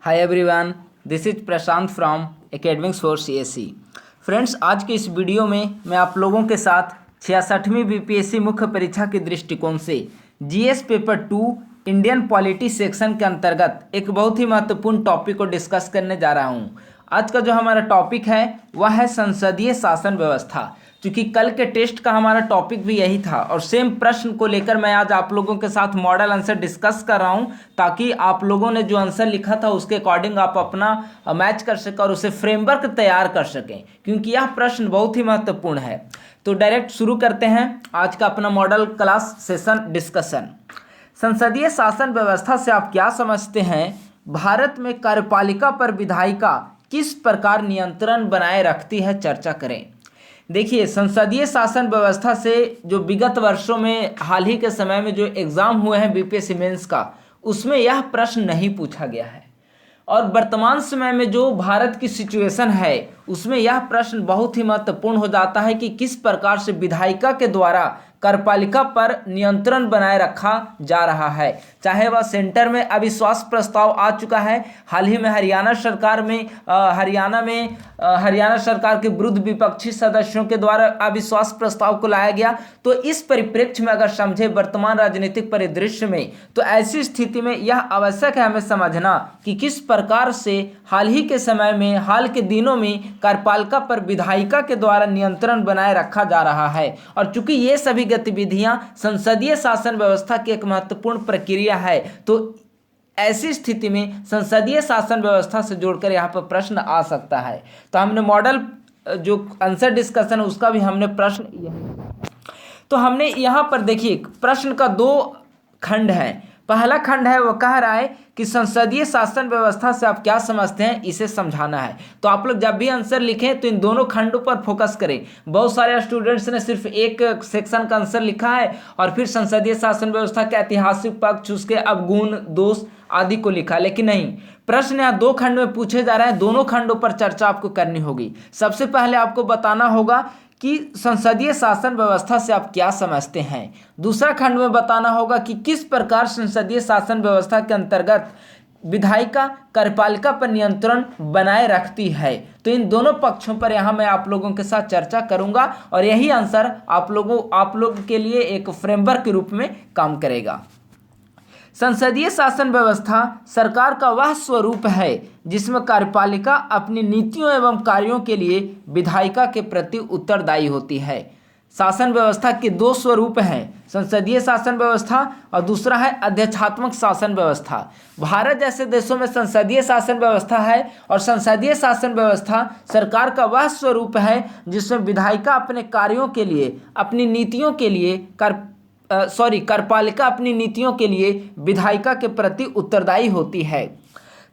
Hi everyone, this is Prashant from academics for CSE. Friends, आज के इस video में मैं आप लोगों के साथ 66वीं बीपीएससी मुख्य परीक्षा के दृष्टिकोण से GS paper 2 Indian polity section के अंतर्गत एक बहुत ही महत्वपूर्ण टॉपिक को डिस्कस करने जा रहा हूं। आज का जो हमारा टॉपिक है वह है संसदीय शासन व्यवस्था। क्योंकि कल के टेस्ट का हमारा टॉपिक भी यही था और सेम प्रश्न को लेकर मैं आज आप लोगों के साथ मॉडल आंसर डिस्कस कर रहा हूं, ताकि आप लोगों ने जो आंसर लिखा था उसके अकॉर्डिंग आप अपना मैच कर सकें और उसे फ्रेमवर्क तैयार कर सकें, क्योंकि यह प्रश्न बहुत ही महत्वपूर्ण है। तो डायरेक्ट शुरू करते हैं आज का अपना मॉडल क्लास सेशन डिस्कशन। संसदीय शासन व्यवस्था से आप क्या समझते हैं? भारत में कार्यपालिका पर विधायिका किस प्रकार नियंत्रण बनाए रखती है, चर्चा करें। देखिए, संसदीय शासन व्यवस्था से जो विगत वर्षों में हाल ही के समय में जो एग्ज़ाम हुए हैं बीपीएससी मेंस का, उसमें यह प्रश्न नहीं पूछा गया है। और वर्तमान समय में जो भारत की सिचुएशन है उसमें यह प्रश्न बहुत ही महत्वपूर्ण हो जाता है कि किस प्रकार से विधायिका के द्वारा कार्यपालिका पर नियंत्रण बनाए रखा जा रहा है। चाहे वह सेंटर में अविश्वास प्रस्ताव आ चुका है, हाल ही में हरियाणा सरकार में हरियाणा सरकार के विरुद्ध विपक्षी सदस्यों के द्वारा अविश्वास प्रस्ताव को लाया गया। तो इस परिप्रेक्ष्य में अगर समझे वर्तमान राजनीतिक परिदृश्य में, तो ऐसी स्थिति में यह आवश्यक है हमें समझना कि किस प्रकार से हाल ही के समय में, हाल के दिनों में कार्यपालिका पर विधायिका के द्वारा नियंत्रण बनाए रखा जा रहा है। और चूंकि ये सभी गतिविधियां संसदीय शासन व्यवस्था की एक महत्वपूर्ण प्रक्रिया है, तो ऐसी स्थिति में संसदीय शासन व्यवस्था से जोड़कर यहाँ पर प्रश्न आ सकता है। तो हमने मॉडल जो आंसर डिस्कशन है उसका भी हमने प्रश्न, तो हमने यहाँ पर देखिए प्रश्न का 2 खंड है। पहला खंड है वो कह रहा है कि संसदीय शासन व्यवस्था से आप क्या समझते हैं, इसे समझाना है। तो आप लोग जब भी आंसर लिखें तो इन दोनों खंडों पर फोकस करें। बहुत सारे स्टूडेंट्स ने सिर्फ एक सेक्शन का आंसर लिखा है और फिर संसदीय शासन व्यवस्था के ऐतिहासिक पक्ष, उसके अवगुण, दोष आदि को लिखा, लेकिन नहीं, प्रश्न यहाँ 2 खंड में पूछे जा रहे हैं। दोनों खंडों पर चर्चा आपको करनी होगी। सबसे पहले आपको बताना होगा कि संसदीय शासन व्यवस्था से आप क्या समझते हैं। दूसरा खंड में बताना होगा कि किस प्रकार संसदीय शासन व्यवस्था के अंतर्गत विधायिका कार्यपालिका पर नियंत्रण बनाए रखती है। तो इन दोनों पक्षों पर यहाँ मैं आप लोगों के साथ चर्चा करूंगा और यही आंसर आप लोगों के लिए एक फ्रेमवर्क के रूप में काम करेगा। संसदीय शासन व्यवस्था सरकार का वह स्वरूप है जिसमें कार्यपालिका अपनी नीतियों एवं कार्यों के लिए विधायिका के प्रति उत्तरदायी होती है। शासन व्यवस्था के 2 स्वरूप हैं, संसदीय शासन व्यवस्था और दूसरा है अध्यक्षात्मक शासन व्यवस्था। भारत जैसे देशों में संसदीय शासन व्यवस्था है और संसदीय शासन व्यवस्था सरकार का वह स्वरूप है जिसमें विधायिका अपने कार्यों के लिए, अपनी नीतियों के लिए कार्यपालिका अपनी नीतियों के लिए विधायिका के प्रति उत्तरदायी होती है।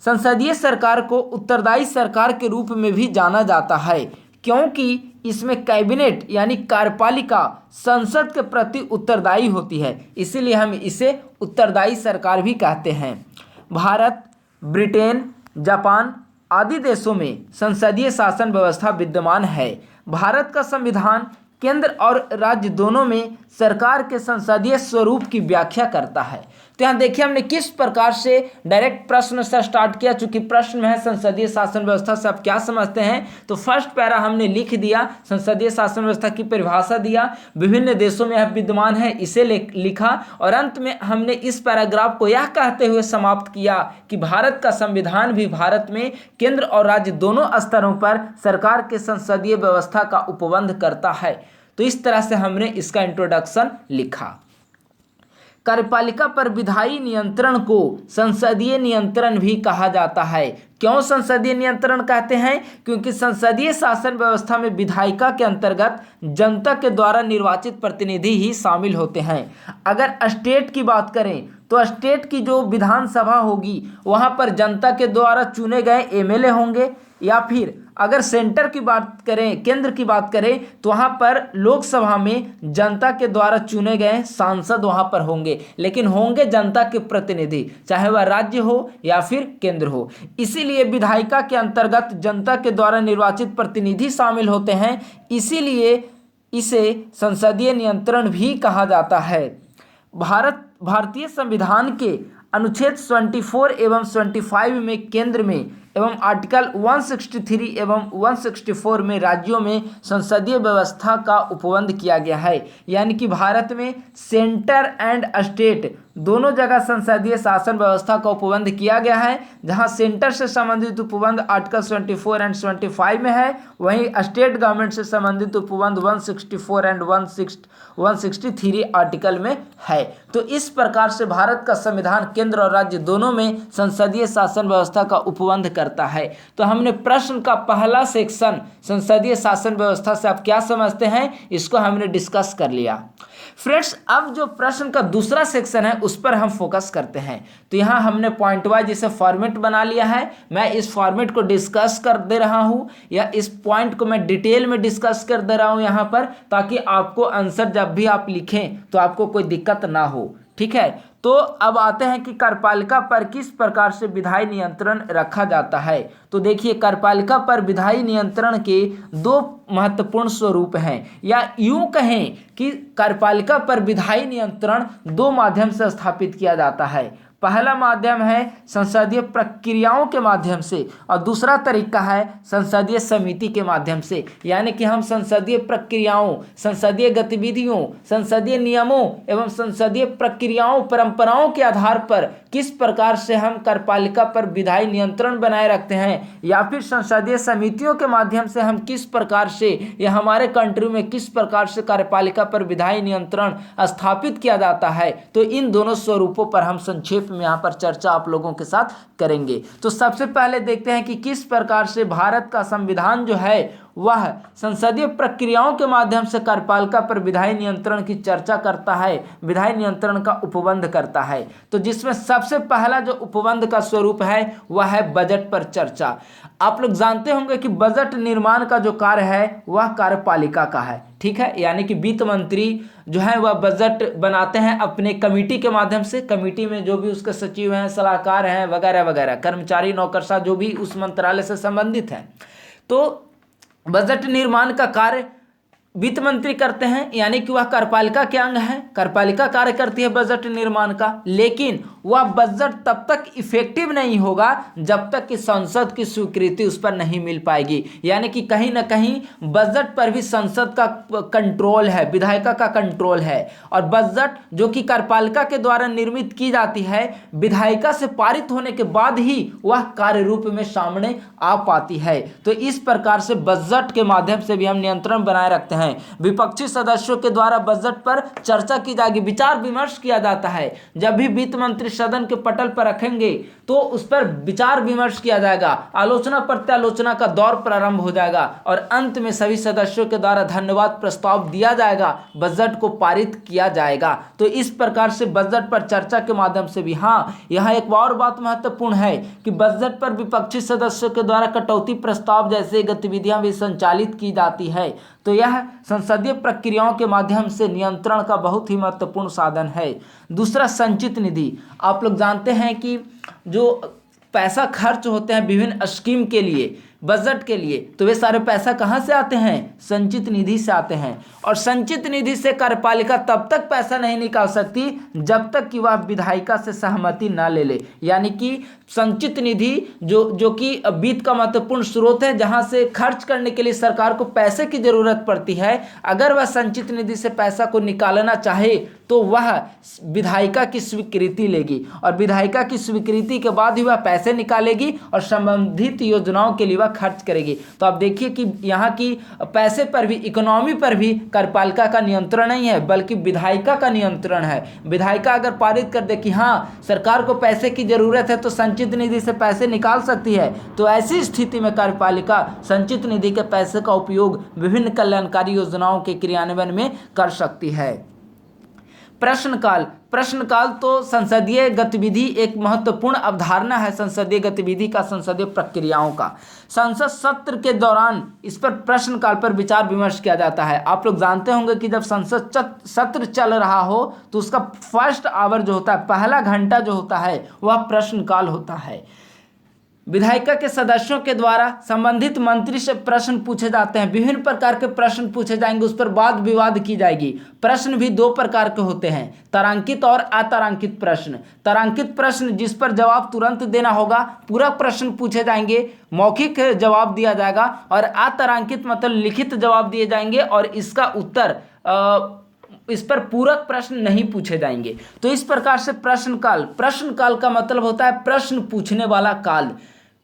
संसदीय सरकार को उत्तरदायी सरकार के रूप में भी जाना जाता है, क्योंकि इसमें कैबिनेट यानी कार्यपालिका संसद के प्रति उत्तरदायी होती है, इसीलिए हम इसे उत्तरदायी सरकार भी कहते हैं। भारत, ब्रिटेन, जापान आदि देशों में संसदीय शासन व्यवस्था विद्यमान है। भारत का संविधान केंद्र और राज्य दोनों में सरकार के संसदीय स्वरूप की व्याख्या करता है। तो यहाँ देखिए हमने किस प्रकार से डायरेक्ट प्रश्न से स्टार्ट किया। चूंकि प्रश्न में है संसदीय शासन व्यवस्था से आप क्या समझते हैं, तो फर्स्ट पैरा हमने लिख दिया, संसदीय शासन व्यवस्था की परिभाषा दिया, विभिन्न देशों में यह विद्यमान है इसे लिखा, और अंत में हमने इस पैराग्राफ को यह कहते हुए समाप्त किया कि भारत का संविधान भी भारत में केंद्र और राज्य दोनों स्तरों पर सरकार के संसदीय व्यवस्था का उपबंध करता है। तो इस तरह से हमने इसका इंट्रोडक्शन लिखा। कार्यपालिका पर विधायी नियंत्रण को संसदीय नियंत्रण भी कहा जाता है। क्यों संसदीय नियंत्रण कहते हैं? क्योंकि संसदीय शासन व्यवस्था में विधायिका के अंतर्गत जनता के द्वारा निर्वाचित प्रतिनिधि ही शामिल होते हैं। अगर स्टेट की बात करें तो स्टेट की जो विधानसभा होगी वहां पर जनता के द्वारा चुने गए एमएलए होंगे, या फिर अगर सेंटर की बात करें, केंद्र की बात करें, तो वहाँ पर लोकसभा में जनता के द्वारा चुने गए सांसद वहाँ पर होंगे, लेकिन होंगे जनता के प्रतिनिधि, चाहे वह राज्य हो या फिर केंद्र हो। इसीलिए विधायिका के अंतर्गत जनता के द्वारा निर्वाचित प्रतिनिधि शामिल होते हैं, इसीलिए इसे संसदीय नियंत्रण भी कहा जाता है। भारतीय संविधान के अनुच्छेद 24 एवं 25 में केंद्र में एवं आर्टिकल 163 एवं 164 में राज्यों में संसदीय व्यवस्था का उपबंध किया गया है। यानी कि भारत में सेंटर एंड स्टेट दोनों जगह संसदीय शासन व्यवस्था का उपबंध किया गया है। जहां सेंटर से संबंधित उपबंध आर्टिकल 24 एंड 25 में है, वहीं स्टेट गवर्नमेंट से संबंधित उपबंध 164 एंड 163 आर्टिकल में है। तो इस प्रकार से भारत का संविधान केंद्र और राज्य दोनों में संसदीय शासन व्यवस्था का उपबंध करता है। तो हमने प्रश्न का पहला सेक्शन संसदीय शासन व्यवस्था से आप क्या समझते हैं, इसको हमने डिस्कस कर लिया। फ्रेंड्स, अब जो प्रश्न का दूसरा सेक्शन है उस पर हम फोकस करते हैं। तो यहाँ हमने पॉइंट वाइज इसे फॉर्मेट बना लिया है। मैं इस फॉर्मेट को डिस्कस कर दे रहा हूँ या इस पॉइंट को मैं डिटेल में डिस्कस कर दे रहा हूँ यहाँ पर, ताकि आपको आंसर जब भी आप लिखें तो आपको कोई दिक्कत ना हो। ठीक है, तो अब आते हैं कि कार्यपालिका पर किस प्रकार से विधायी नियंत्रण रखा जाता है। तो देखिए, कार्यपालिका पर विधायी नियंत्रण के दो महत्वपूर्ण स्वरूप हैं, या यूं कहें कि कार्यपालिका पर विधायी नियंत्रण दो माध्यम से स्थापित किया जाता है। पहला माध्यम है संसदीय प्रक्रियाओं के माध्यम से और दूसरा तरीका है संसदीय समिति के माध्यम से। यानी कि हम संसदीय प्रक्रियाओं, संसदीय गतिविधियों, संसदीय नियमों एवं संसदीय प्रक्रियाओं, परंपराओं के आधार पर किस प्रकार से हम कार्यपालिका पर विधायी नियंत्रण बनाए रखते हैं, या फिर संसदीय समितियों के माध्यम से हम किस प्रकार से या हमारे कंट्री में किस प्रकार से कार्यपालिका पर विधायी नियंत्रण स्थापित किया जाता है। तो इन दोनों स्वरूपों पर हम संक्षेप में यहाँ पर चर्चा आप लोगों के साथ करेंगे। तो सबसे पहले देखते हैं कि किस प्रकार से भारत का संविधान जो है वह संसदीय प्रक्रियाओं के माध्यम से कार्यपालिका पर विधायी नियंत्रण की चर्चा करता है, विधायी नियंत्रण का उपबंध करता है। तो जिसमें सबसे पहला जो उपबंध का स्वरूप है वह है बजट पर चर्चा। आप लोग जानते होंगे कि बजट निर्माण का जो कार्य है वह कार्यपालिका का है। ठीक है, यानी कि वित्त मंत्री जो है वह बजट बनाते हैं अपने कमेटी के माध्यम से। कमेटी में जो भी उसके सचिव हैं, सलाहकार हैं, वगैरह वगैरह, कर्मचारी, नौकरशाह जो भी उस मंत्रालय से संबंधित हैं, तो बजट निर्माण का कार्य वित्त मंत्री करते हैं। यानी कि वह कार्यपालिका के अंग है, कार्यपालिका कार्य करती है बजट निर्माण का। लेकिन वह बजट तब तक इफेक्टिव नहीं होगा जब तक कि संसद की स्वीकृति उस पर नहीं मिल पाएगी। यानी कि कहीं ना कहीं बजट पर भी संसद का कंट्रोल है, विधायिका का कंट्रोल है। और बजट जो कि कार्यपालिका के द्वारा निर्मित की जाती है, विधायिका से पारित होने के बाद ही वह कार्य रूप में सामने आ पाती है। तो इस प्रकार से बजट के माध्यम से भी हम नियंत्रण बनाए रखते हैं। विपक्षी सदस्यों के द्वारा बजट पर चर्चा की जाएगी, विचार विमर्श किया जाता है। जब भी वित्त मंत्री सदन के पटल पर रखेंगे तो उस पर विचार विमर्श किया जाएगा, आलोचना प्रत्यालोचना का दौर प्रारंभ हो जाएगा और अंत में सभी सदस्यों के द्वारा धन्यवाद प्रस्ताव दिया जाएगा, बजट को पारित किया जाएगा। तो इस प्रकार से बजट पर चर्चा के माध्यम से भी। हाँ, यहाँ एक और बात महत्वपूर्ण है कि बजट पर विपक्षी सदस्यों के द्वारा कटौती प्रस्ताव जैसे गतिविधियां भी संचालित की जाती है। तो यह संसदीय प्रक्रियाओं के माध्यम से नियंत्रण का बहुत ही महत्वपूर्ण साधन है। दूसरा, संचित निधि। आप लोग जानते हैं कि जो पैसा खर्च होते हैं विभिन्न स्कीम के लिए, बजट के लिए, तो वे सारे पैसा कहाँ से आते हैं? संचित निधि से आते हैं। और संचित निधि से कार्यपालिका तब तक पैसा नहीं निकाल सकती जब तक कि वह विधायिका से सहमति ना ले ले। यानी कि संचित निधि जो कि वित्त का महत्वपूर्ण स्रोत है, जहां से खर्च करने के लिए सरकार को पैसे की जरूरत पड़ती है, अगर वह संचित निधि से पैसा को निकालना चाहे तो वह विधायिका की स्वीकृति लेगी और विधायिका की स्वीकृति के बाद ही वह पैसे निकालेगी और संबंधित योजनाओं के लिए वह खर्च करेगी। तो आप देखिए कि यहाँ की पैसे पर भी, इकोनॉमी पर भी कार्यपालिका का नियंत्रण नहीं है बल्कि विधायिका का नियंत्रण है। विधायिका अगर पारित कर दे कि हाँ सरकार को पैसे की जरूरत है तो संचित निधि से पैसे निकाल सकती है, तो ऐसी स्थिति में कार्यपालिका संचित निधि के पैसे का उपयोग विभिन्न कल्याणकारी योजनाओं के क्रियान्वयन में कर सकती है। प्रश्नकाल तो संसदीय गतिविधि एक महत्वपूर्ण अवधारणा है, संसदीय गतिविधि का, संसदीय प्रक्रियाओं का। संसद सत्र के दौरान इस पर प्रश्नकाल पर विचार विमर्श किया जाता है। आप लोग जानते होंगे कि जब संसद सत्र चल रहा हो तो उसका फर्स्ट आवर जो होता है, पहला घंटा जो होता है वह प्रश्नकाल होता है। विधायिका के सदस्यों के द्वारा संबंधित मंत्री से प्रश्न पूछे जाते हैं। विभिन्न प्रकार के प्रश्न पूछे जाएंगे, उस पर वाद विवाद की जाएगी। प्रश्न भी दो प्रकार के होते हैं, तारांकित और अतारांकित प्रश्न। तारांकित प्रश्न जिस पर जवाब तुरंत देना होगा, पूरा प्रश्न पूछे जाएंगे, मौखिक जवाब दिया जाएगा। और अतारांकित मतलब लिखित जवाब दिए जाएंगे और इसका उत्तर इस पर पूरक प्रश्न नहीं पूछे जाएंगे। तो इस प्रकार से प्रश्न काल का मतलब होता है प्रश्न पूछने वाला काल।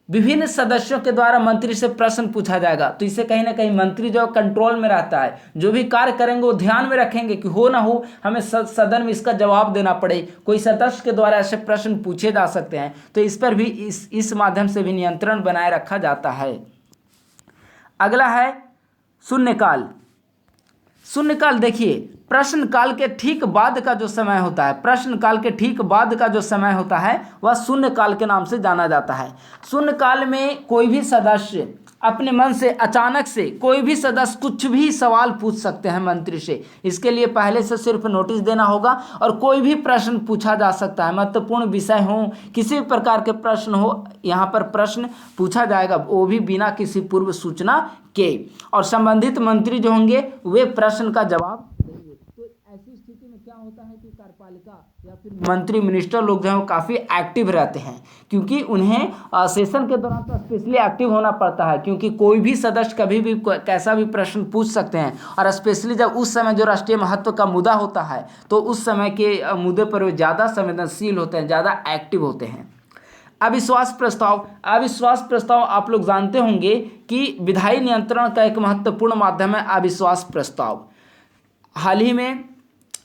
विभिन्न सदस्यों के द्वारा मंत्री से प्रश्न पूछा जाएगा, तो इससे कहीं ना कहीं मंत्री जो कंट्रोल में रहता है, जो भी कार्य करेंगे वो ध्यान में रखेंगे कि हो ना हो हमें सदन में इसका जवाब देना पड़े। कोई सदस्य के द्वारा ऐसे प्रश्न पूछे जा सकते हैं, तो इस पर भी इस माध्यम से भी नियंत्रण बनाए रखा जाता है। अगला है शून्यकाल। शून्यकाल देखिए, प्रश्न काल के ठीक बाद का जो समय होता है, प्रश्न काल के ठीक बाद का जो समय होता है वह शून्य काल के नाम से जाना जाता है। शून्य काल में कोई भी सदस्य अपने मन से अचानक से कोई भी सदस्य कुछ भी सवाल पूछ सकते हैं मंत्री से। इसके लिए पहले से सिर्फ नोटिस देना होगा और कोई भी प्रश्न पूछा जा सकता है। महत्वपूर्ण विषय हो, किसी भी प्रकार के प्रश्न हो, यहाँ पर प्रश्न पूछा जाएगा, वो भी बिना किसी पूर्व सूचना के। और संबंधित मंत्री जो होंगे वे प्रश्न का जवाब देंगे। तो ऐसी स्थिति में क्या होता है कि कार्यपालिका या फिर मंत्री मिनिस्टर लोग जो हैं वो काफ़ी एक्टिव रहते हैं, क्योंकि उन्हें सेशन के दौरान तो स्पेशली एक्टिव होना पड़ता है, क्योंकि कोई भी सदस्य कभी भी कैसा भी प्रश्न पूछ सकते हैं। और स्पेशली जब उस समय जो राष्ट्रीय महत्व का मुद्दा होता है, तो उस समय के मुद्दे पर वो ज़्यादा संवेदनशील होते हैं, ज़्यादा एक्टिव होते हैं। अविश्वास प्रस्ताव आप लोग जानते होंगे कि विधायी नियंत्रण का एक महत्वपूर्ण माध्यम है अविश्वास प्रस्ताव। हाल ही में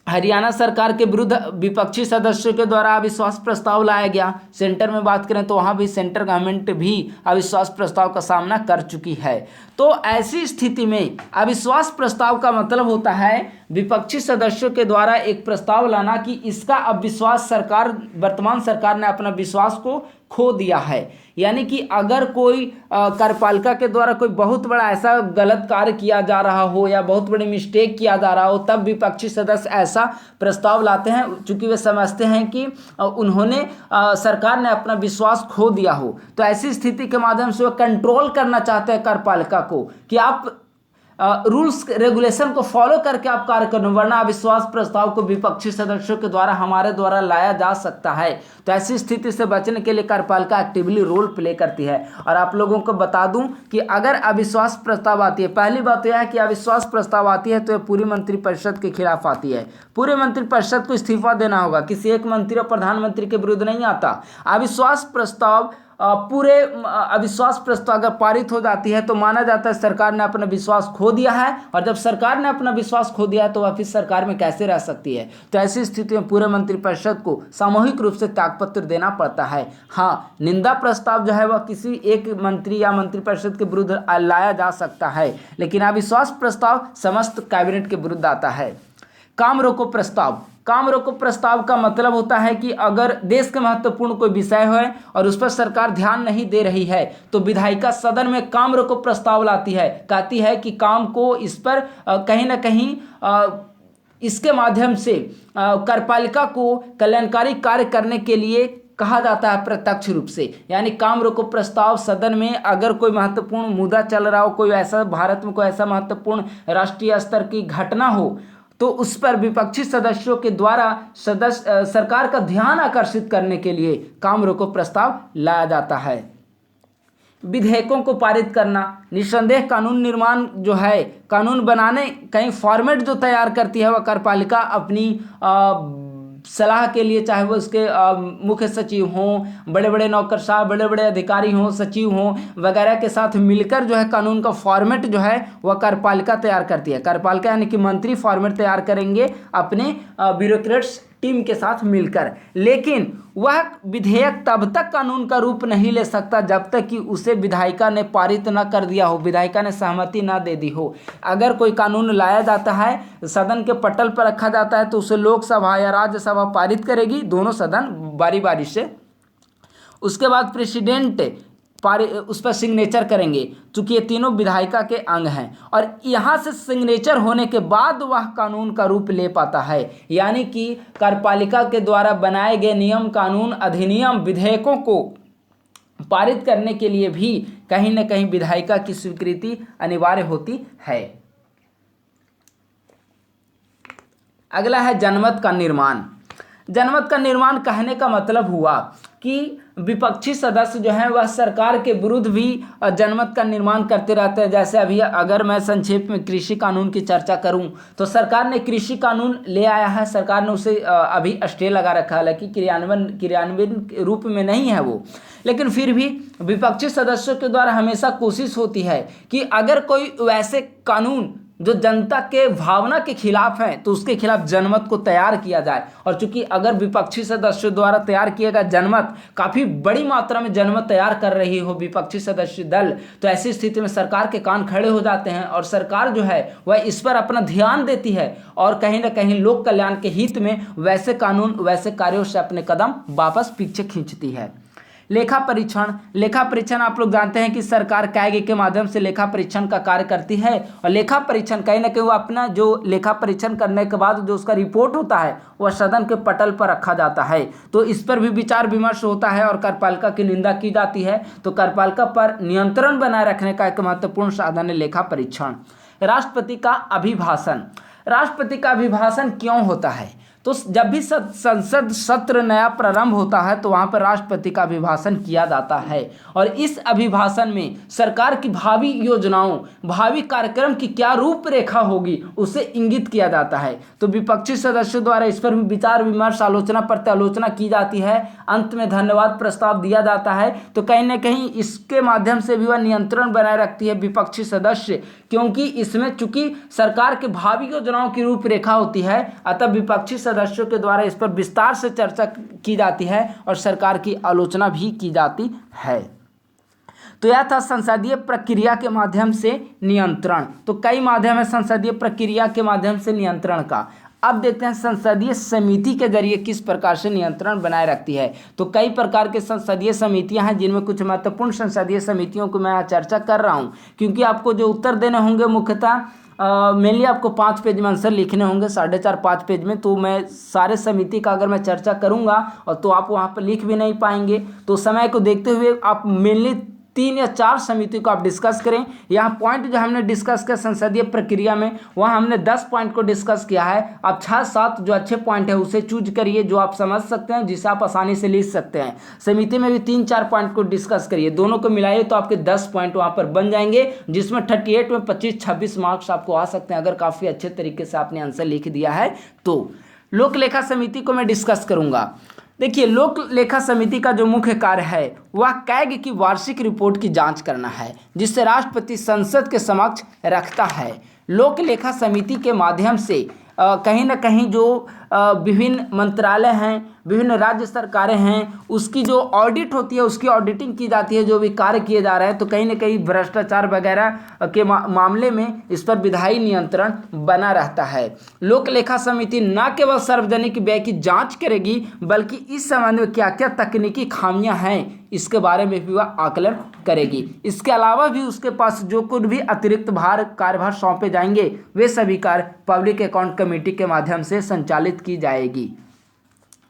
हरियाणा सरकार के विरुद्ध विपक्षी सदस्यों के द्वारा अविश्वास प्रस्ताव लाया गया। सेंटर में बात करें तो वहाँ भी सेंटर गवर्नमेंट भी अविश्वास प्रस्ताव का सामना कर चुकी है। तो ऐसी स्थिति में अविश्वास प्रस्ताव का मतलब होता है विपक्षी सदस्यों के द्वारा एक प्रस्ताव लाना कि इसका अब विश्वास वर्तमान सरकार ने अपना विश्वास को खो दिया है। यानी कि अगर कोई कार्यपालिका के द्वारा कोई बहुत बड़ा ऐसा गलत कार्य किया जा रहा हो या बहुत बड़ी मिस्टेक किया जा रहा हो, तब विपक्षी सदस्य ऐसा प्रस्ताव लाते हैं, चूंकि वे समझते हैं कि उन्होंने सरकार ने अपना विश्वास खो दिया हो। तो ऐसी स्थिति के माध्यम से वो कंट्रोल करना चाहते हैं कार्यपालिका को कि आप रूल्स रेगुलेशन को फॉलो करके आप कार्य करें, वरना अविश्वास प्रस्ताव को विपक्षी सदस्यों के द्वारा हमारे द्वारा लाया जा सकता है। तो ऐसी स्थिति से बचने के लिए कार्यपालिका एक्टिवली रोल प्ले करती है। और आप लोगों को बता दूं कि अगर अविश्वास प्रस्ताव आती है, पहली बात तो यह है कि अविश्वास प्रस्ताव आती है तो यह पूरी मंत्रिपरिषद के खिलाफ आती है। पूरे मंत्रिपरिषद को इस्तीफा देना होगा, किसी एक मंत्री और प्रधानमंत्री के विरुद्ध नहीं आता। अविश्वास प्रस्ताव अविश्वास प्रस्ताव अगर पारित हो जाती है तो माना जाता है सरकार ने अपना विश्वास खो दिया है, और जब सरकार ने अपना विश्वास खो दिया है तो वह फिर सरकार में कैसे रह सकती है। तो ऐसी स्थिति में पूरे मंत्रिपरिषद को सामूहिक रूप से त्यागपत्र देना पड़ता है। हाँ, निंदा प्रस्ताव जो है वह किसी एक मंत्री या मंत्रिपरिषद के विरुद्ध लाया जा सकता है, लेकिन अविश्वास प्रस्ताव समस्त कैबिनेट के विरुद्ध आता है। काम रोको प्रस्ताव का मतलब होता है कि अगर देश के महत्वपूर्ण कोई विषय है और उस पर सरकार ध्यान नहीं दे रही है तो विधायिका सदन में काम रोको प्रस्ताव लाती है, कहती है कि काम को इस पर कहीं ना कहीं इसके माध्यम से कार्यपालिका को कल्याणकारी कार्य करने के लिए कहा जाता है प्रत्यक्ष रूप से। यानी काम रोको प्रस्ताव सदन में अगर कोई महत्वपूर्ण मुद्दा चल रहा हो, कोई ऐसा भारत में कोई ऐसा महत्वपूर्ण राष्ट्रीय स्तर की घटना हो, तो उस पर विपक्षी सदस्यों के द्वारा सरकार का ध्यान आकर्षित करने के लिए काम रोको प्रस्ताव लाया जाता है। विधेयकों को पारित करना, निस्संदेह कानून निर्माण जो है, कानून बनाने कहीं फॉर्मेट जो तैयार करती है वह कार्यपालिका अपनी सलाह के लिए, चाहे वो उसके मुख्य सचिव हों, बड़े बड़े नौकरशाह, बड़े बड़े अधिकारी हों, सचिव हों वगैरह के साथ मिलकर जो है कानून का फॉर्मेट जो है वह कार्यपालिका तैयार करती है। कार्यपालिका यानी कि मंत्री फॉर्मेट तैयार करेंगे अपने ब्यूरोक्रेट्स टीम के साथ मिलकर, लेकिन वह विधेयक तब तक कानून का रूप नहीं ले सकता जब तक कि उसे विधायिका ने पारित न कर दिया हो, विधायिका ने सहमति न दे दी हो। अगर कोई कानून लाया जाता है, सदन के पटल पर रखा जाता है, तो उसे लोकसभा या राज्यसभा पारित करेगी, दोनों सदन बारी बारी से। उसके बाद प्रेसिडेंट उस पर सिग्नेचर करेंगे, चूंकि ये तीनों विधायिका के अंग हैं, और यहाँ से सिग्नेचर होने के बाद वह कानून का रूप ले पाता है। यानी कि कार्यपालिका के द्वारा बनाए गए नियम, कानून, अधिनियम, विधेयकों को पारित करने के लिए भी कहीं न कहीं विधायिका की स्वीकृति अनिवार्य होती है। अगला है जनमत का निर्माण। जनमत का निर्माण कहने का मतलब हुआ कि विपक्षी सदस्य जो हैं वह सरकार के विरुद्ध भी जनमत का निर्माण करते रहते हैं। जैसे अभी अगर मैं संक्षेप में कृषि कानून की चर्चा करूं तो सरकार ने कृषि कानून ले आया है, सरकार ने उसे अभी स्टे लगा रखा है, हालांकि क्रियान्वयन रूप में नहीं है वो, लेकिन फिर भी विपक्षी सदस्यों के द्वारा हमेशा कोशिश होती है कि अगर कोई वैसे कानून जो जनता के भावना के खिलाफ हैं तो उसके खिलाफ जनमत को तैयार किया जाए। और चूंकि अगर विपक्षी सदस्यों द्वारा तैयार किया गया जनमत काफ़ी बड़ी मात्रा में जनमत तैयार कर रही हो विपक्षी सदस्य दल, तो ऐसी स्थिति में सरकार के कान खड़े हो जाते हैं और सरकार जो है वह इस पर अपना ध्यान देती है और कहीं ना कहीं लोक कल्याण के हित में वैसे कानून वैसे कार्यों से अपने कदम वापस पीछे खींचती है। लेखा परीक्षण आप लोग जानते हैं कि सरकार कैग के माध्यम से लेखा परीक्षण का कार्य करती है और लेखा परीक्षण कहीं ना कहीं वो अपना जो लेखा परीक्षण करने के बाद जो उसका रिपोर्ट होता है वह सदन के पटल पर रखा जाता है। तो इस पर भी विचार विमर्श होता है और कार्यपालिका की निंदा की जाती है। तो कार्यपालिका पर नियंत्रण बनाए रखने का एक महत्वपूर्ण साधन है लेखा परीक्षण। राष्ट्रपति का अभिभाषण क्यों होता है? तो जब भी संसद सत्र नया प्रारंभ होता है तो वहाँ पर राष्ट्रपति का अभिभाषण किया जाता है और इस अभिभाषण में सरकार की भावी योजनाओं, भावी कार्यक्रम की क्या रूपरेखा होगी उसे इंगित किया जाता है। तो विपक्षी सदस्यों द्वारा इस पर भी विचार विमर्श, आलोचना प्रत्यालोचना की जाती है। अंत में धन्यवाद प्रस्ताव दिया जाता है। तो कहीं ना कहीं इसके माध्यम से भी वह नियंत्रण बनाए रखती है विपक्षी सदस्य, क्योंकि इसमें चूंकि सरकार के भावी योजनाओं की रूपरेखा होती है, अतः विपक्षी सदस्यों के द्वारा इस पर विस्तार से चर्चा की जाती है और सरकार की आलोचना भी की जाती है। तो यह था संसदीय प्रक्रिया के माध्यम से नियंत्रण। तो कई माध्यम है संसदीय प्रक्रिया के माध्यम से नियंत्रण का। अब देखते हैं संसदीय समिति के जरिए किस प्रकार से नियंत्रण बनाए रखती है। तो कई प्रकार के संसदीय समितियां हैं, जिनमें कुछ महत्वपूर्ण संसदीय समितियों को मैं चर्चा कर रहा हूं, क्योंकि आपको जो उत्तर देने होंगे मुख्यतः मेनली आपको 5 पेज में आंसर लिखने होंगे, 4.5-5 पेज में। तो मैं सारे समिति का अगर मैं चर्चा करूंगा और तो आप वहां पर लिख भी नहीं पाएंगे। तो समय को देखते हुए आप मेनली 3 या 4 समिति को आप डिस्कस करें। यहाँ पॉइंट जो हमने डिस्कस किया संसदीय प्रक्रिया में, वहाँ हमने 10 पॉइंट को डिस्कस किया है। आप 6-7 जो अच्छे पॉइंट है उसे चूज करिए, जो आप समझ सकते हैं, जिसे आप आसानी से लिख सकते हैं। समिति में भी 3-4 पॉइंट को डिस्कस करिए, दोनों को मिलाइए तो आपके 10 पॉइंट वहाँ पर बन जाएंगे, जिसमें 38 में 25-26 मार्क्स आपको आ सकते हैं अगर काफ़ी अच्छे तरीके से आपने आंसर लिख दिया है तो। लोक लेखा समिति को मैं डिस्कस करूँगा। देखिए, लोक लेखा समिति का जो मुख्य कार्य है वह कैग की वार्षिक रिपोर्ट की जांच करना है, जिससे राष्ट्रपति संसद के समक्ष रखता है। लोक लेखा समिति के माध्यम से कहीं ना कहीं जो विभिन्न मंत्रालय हैं, विभिन्न राज्य सरकारें हैं, उसकी जो ऑडिट होती है उसकी ऑडिटिंग की जाती है, जो भी कार्य किए जा रहे हैं। तो कहीं ना कहीं भ्रष्टाचार वगैरह के मामले में इस पर विधायी नियंत्रण बना रहता है। लोक लेखा समिति न केवल सार्वजनिक व्यय की जांच करेगी, बल्कि इस संबंध में क्या क्या तकनीकी खामियां हैं इसके बारे में भी वह आकलन करेगी। इसके अलावा भी उसके पास जो कुछ भी अतिरिक्त कार्यभार सौंपे जाएंगे वे सभी कार्य पब्लिक अकाउंट कमेटी के माध्यम से संचालित की जाएगी।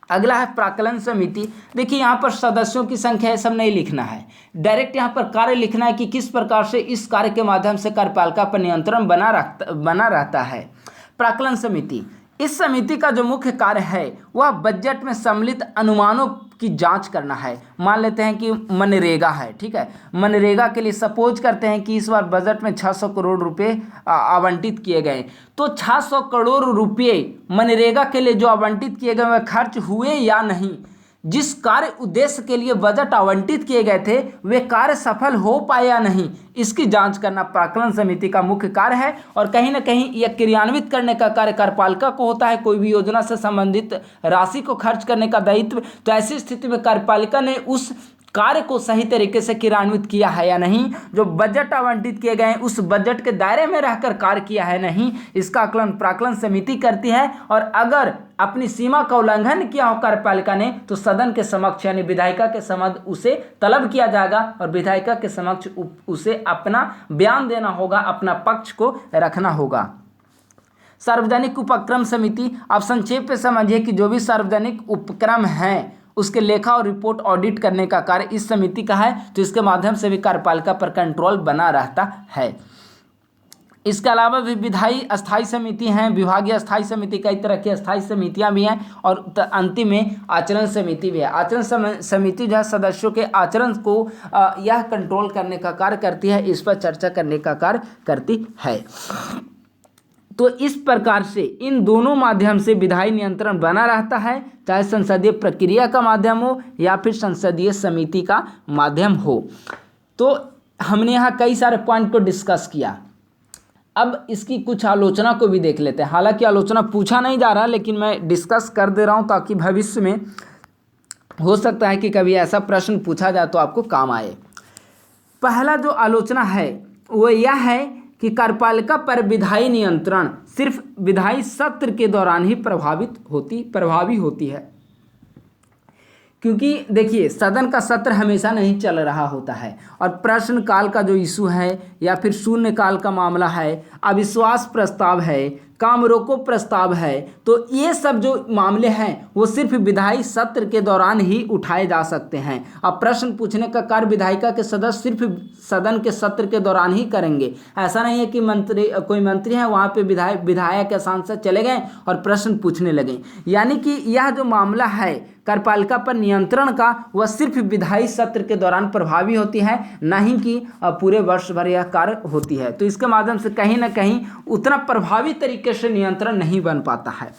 अगला है प्राक्कलन समिति। देखिए, यहाँ पर सदस्यों की संख्या ये सब नहीं लिखना है, डायरेक्ट यहाँ पर कार्य लिखना है कि किस प्रकार से इस कार्य के माध्यम से कार्यपालिका पर नियंत्रण बना रहता है। प्राक्कलन समिति, इस समिति का जो मुख्य कार्य है वह बजट में सम्मिलित अनुमानों की जांच करना है। मान लेते हैं कि मनरेगा है, ठीक है, मनरेगा के लिए सपोज करते हैं कि इस बार बजट में 600 करोड़ रुपए आवंटित किए गए। तो 600 करोड़ रुपए मनरेगा के लिए जो आवंटित किए गए वह खर्च हुए या नहीं, जिस कार्य उद्देश्य के लिए बजट आवंटित किए गए थे वे कार्य सफल हो पाए या नहीं, इसकी जांच करना प्राक्कलन समिति का मुख्य कार्य है। और कहीं ना कहीं यह क्रियान्वित करने का कार्य कार्यपालिका को होता है। कोई भी योजना से संबंधित राशि को खर्च करने का दायित्व, तो ऐसी स्थिति में कार्यपालिका ने उस कार्य को सही तरीके से क्रियान्वित किया है या नहीं, जो बजट आवंटित किए गए उस बजट के दायरे में रहकर कार्य किया है नहीं, इसका आकलन प्राक्कलन समिति करती है। और अगर अपनी सीमा का उल्लंघन किया हो कार्यपालिका ने तो सदन के समक्ष यानी विधायिका के समक्ष उसे तलब किया जाएगा और विधायिका के समक्ष उसे अपना बयान देना होगा, अपना पक्ष को रखना होगा। सार्वजनिक उपक्रम समिति, आप संक्षेप में समझिए कि जो भी सार्वजनिक उपक्रम हैं उसके लेखा और रिपोर्ट ऑडिट करने का कार्य इस समिति का है, तो इसके माध्यम से भी कार्यपालिका पर कंट्रोल बना रहता है। इसके अलावा भी विधायी अस्थायी समिति हैं, विभागीय अस्थायी समिति, कई तरह की अस्थायी समितियां भी हैं, और अंतिम में आचरण समिति भी है। आचरण समिति जो है सदस्यों के आचरण को यह कंट्रोल करने का कार्य करती है, इस पर चर्चा करने का कार्य करती है। तो इस प्रकार से इन दोनों माध्यम से विधायी नियंत्रण बना रहता है, चाहे संसदीय प्रक्रिया का माध्यम हो या फिर संसदीय समिति का माध्यम हो। तो हमने यहाँ कई सारे पॉइंट को डिस्कस किया। अब इसकी कुछ आलोचना को भी देख लेते हैं। हालांकि आलोचना पूछा नहीं जा रहा, लेकिन मैं डिस्कस कर दे रहा हूँ ताकि भविष्य में हो सकता है कि कभी ऐसा प्रश्न पूछा जाए तो आपको काम आए। पहला जो आलोचना है वो यह है कि कार्यपालिका पर विधायी नियंत्रण सिर्फ विधायी सत्र के दौरान ही प्रभावी होती है, क्योंकि देखिए सदन का सत्र हमेशा नहीं चल रहा होता है, और प्रश्न काल का जो इशू है या फिर शून्य काल का मामला है, अविश्वास प्रस्ताव है, काम रोको प्रस्ताव है, तो ये सब जो मामले हैं वो सिर्फ विधायी सत्र के दौरान ही उठाए जा सकते हैं। अब प्रश्न पूछने का कार्य विधायिका के सदस्य सिर्फ सदन के सत्र के दौरान ही करेंगे। ऐसा नहीं है कि कोई मंत्री है वहाँ पे विधायक या सांसद चले गए और प्रश्न पूछने लगे। यानी कि यह जो मामला है कार्यपालिका पर नियंत्रण का, वह सिर्फ विधायी सत्र के दौरान प्रभावी होती है, नहीं कि पूरे वर्ष भर यह कार्य होती है। तो इसके माध्यम से कहीं ना कहीं उतना प्रभावी तरीके से नियंत्रण नहीं बन पाता है।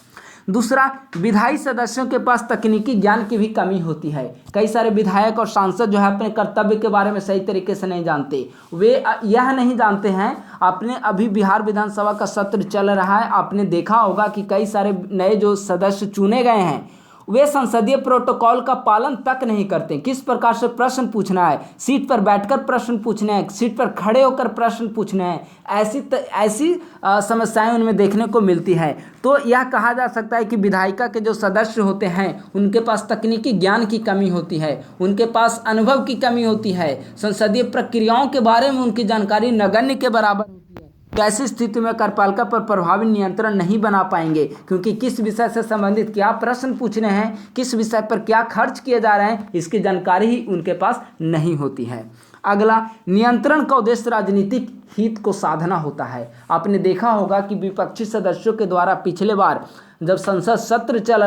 दूसरा, विधायी सदस्यों के पास तकनीकी ज्ञान की भी कमी होती है। कई सारे विधायक और सांसद जो है अपने कर्तव्य के बारे में सही तरीके से नहीं जानते। वे यह नहीं जानते हैं, आपने अभी बिहार विधानसभा का सत्र चल रहा है, आपने देखा होगा कि कई सारे नए जो सदस्य चुने गए हैं वे संसदीय प्रोटोकॉल का पालन तक नहीं करते। किस प्रकार से प्रश्न पूछना है, सीट पर बैठकर प्रश्न पूछने हैं, सीट पर खड़े होकर प्रश्न पूछने हैं, ऐसी समस्याएं उनमें देखने को मिलती है। तो यह कहा जा सकता है कि विधायिका के जो सदस्य होते हैं उनके पास तकनीकी ज्ञान की कमी होती है, उनके पास अनुभव की कमी होती है, संसदीय प्रक्रियाओं के बारे में उनकी जानकारी नगण्य के बराबर होती है। तो ऐसी स्थिति में कार्यपालिका पर प्रभावी नियंत्रण नहीं बना पाएंगे, क्योंकि किस विषय से संबंधित क्या प्रश्न पूछने हैं, किस विषय पर क्या खर्च किए जा रहे हैं, इसकी जानकारी ही उनके पास नहीं होती है। अगला, नियंत्रण का उद्देश्य राजनीतिक हित को साधना होता है। आपने देखा होगा कि विपक्षी सदस्यों के द्वारा पिछले बार जब संसद सत्र चल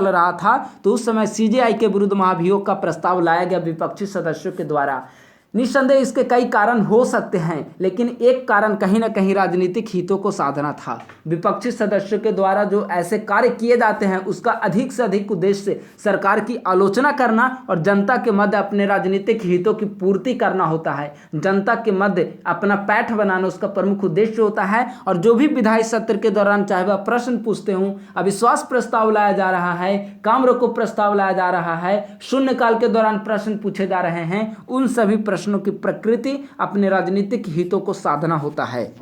रहा था तो उस समय सीजेआई के विरुद्ध महाभियोग का प्रस्ताव लाया गया विपक्षी सदस्यों के द्वारा। निस्संदेह इसके कई कारण हो सकते हैं, लेकिन एक कारण कहीं ना कहीं राजनीतिक हितों को साधना था। विपक्षी सदस्यों के द्वारा जो ऐसे कार्य किए जाते हैं उसका अधिक से अधिक उद्देश्य सरकार की आलोचना करना और जनता के मध्य अपने राजनीतिक हितों की पूर्ति करना होता है। जनता के मध्य अपना पैठ बनाना उसका प्रमुख उद्देश्य होता है। और जो भी विधायी सत्र के दौरान चाहे वह प्रश्न पूछते हों, अविश्वास प्रस्ताव लाया जा रहा है, काम रोको प्रस्ताव लाया जा रहा है, शून्यकाल के दौरान प्रश्न पूछे जा रहे हैं, उन सभी प्रश्नों की प्रकृति अपने राजनीतिक हितों को साधना होता है।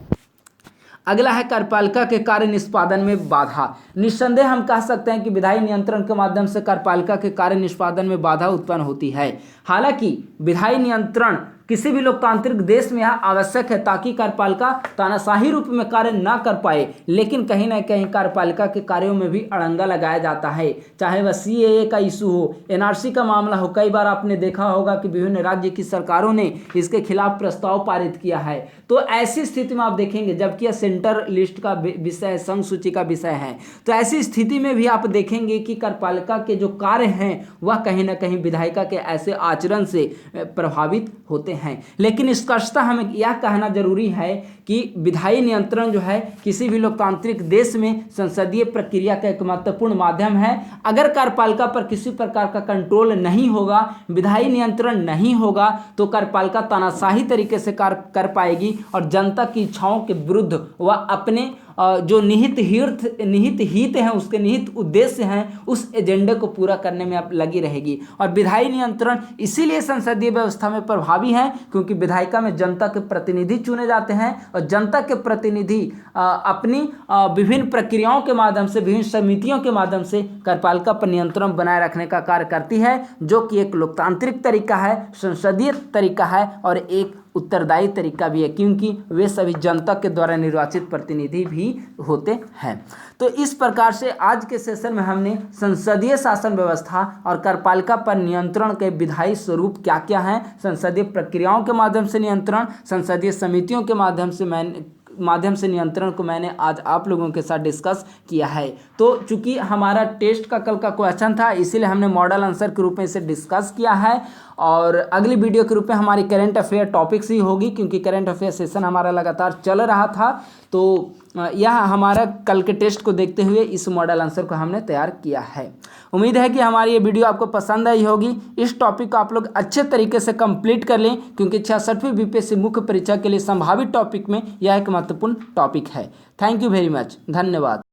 अगला है कार्यपालिका के कार्य निष्पादन में बाधा। निस्संदेह हम कह सकते हैं कि विधायी नियंत्रण के माध्यम से कार्यपालिका के कार्य निष्पादन में बाधा उत्पन्न होती है। हालांकि विधायी नियंत्रण किसी भी लोकतांत्रिक देश में यह आवश्यक है ताकि कार्यपालिका तानाशाही रूप में कार्य न कर पाए, लेकिन कहीं ना कहीं कार्यपालिका के कार्यों में भी अड़ंगा लगाया जाता है। चाहे वह सीएए का इशू हो, एनआरसी का मामला हो, कई बार आपने देखा होगा कि विभिन्न राज्य की सरकारों ने इसके खिलाफ प्रस्ताव पारित किया है। तो ऐसी स्थिति में आप देखेंगे, जबकि यह सेंटर लिस्ट का विषय, संघ सूची का विषय है, तो ऐसी स्थिति में भी आप देखेंगे कि कार्यपालिका के जो कार्य हैं वह कहीं ना कहीं विधायिका के ऐसे आचरण से प्रभावित होते हैं। लेकिन स्पष्टता हमें यह कहना जरूरी है कि विधायी नियंत्रण जो है किसी भी लोकतांत्रिक देश में संसदीय प्रक्रिया का एक महत्वपूर्ण माध्यम है। अगर कार्यपालिका पर किसी प्रकार का कंट्रोल नहीं होगा, विधायी नियंत्रण नहीं होगा, तो कार्यपालिका तानाशाही तरीके से कार्य कर पाएगी और जनता की इच्छाओं के विरुद्ध वह अपने जो निहित हित हैं, उसके निहित उद्देश्य हैं, उस एजेंडे को पूरा करने में अब लगी रहेगी। और विधायी नियंत्रण इसीलिए संसदीय व्यवस्था में प्रभावी है क्योंकि विधायिका में जनता के प्रतिनिधि चुने जाते हैं और जनता के प्रतिनिधि अपनी विभिन्न प्रक्रियाओं के माध्यम से, विभिन्न समितियों के माध्यम से कार्यपालिका पर नियंत्रण बनाए रखने का कार्य करती है, जो कि एक लोकतांत्रिक तरीका है, संसदीय तरीका है और एक उत्तरदायी तरीका भी है, क्योंकि वे सभी जनता के द्वारा निर्वाचित प्रतिनिधि भी होते हैं। तो इस प्रकार से आज के सेशन में हमने संसदीय शासन व्यवस्था और कार्यपालिका पर नियंत्रण के विधायी स्वरूप क्या क्या हैं, संसदीय प्रक्रियाओं के माध्यम से नियंत्रण, संसदीय समितियों के माध्यम से नियंत्रण को मैंने आज आप लोगों के साथ डिस्कस किया है। तो चूंकि हमारा टेस्ट का कल का क्वेश्चन था, इसीलिए हमने मॉडल आंसर के रूप में इसे डिस्कस किया है, और अगली वीडियो के रूप में हमारी करंट अफेयर टॉपिक्स ही होगी, क्योंकि करंट अफेयर सेशन हमारा लगातार चल रहा था। तो यह हमारा कल के टेस्ट को देखते हुए इस मॉडल आंसर को हमने तैयार किया है। उम्मीद है कि हमारी ये वीडियो आपको पसंद आई होगी। इस टॉपिक को आप लोग अच्छे तरीके से कंप्लीट कर लें, क्योंकि 66वीं बीपीएससी मुख्य परीक्षा के लिए संभावित टॉपिक में यह एक महत्वपूर्ण टॉपिक है। थैंक यू वेरी मच, धन्यवाद।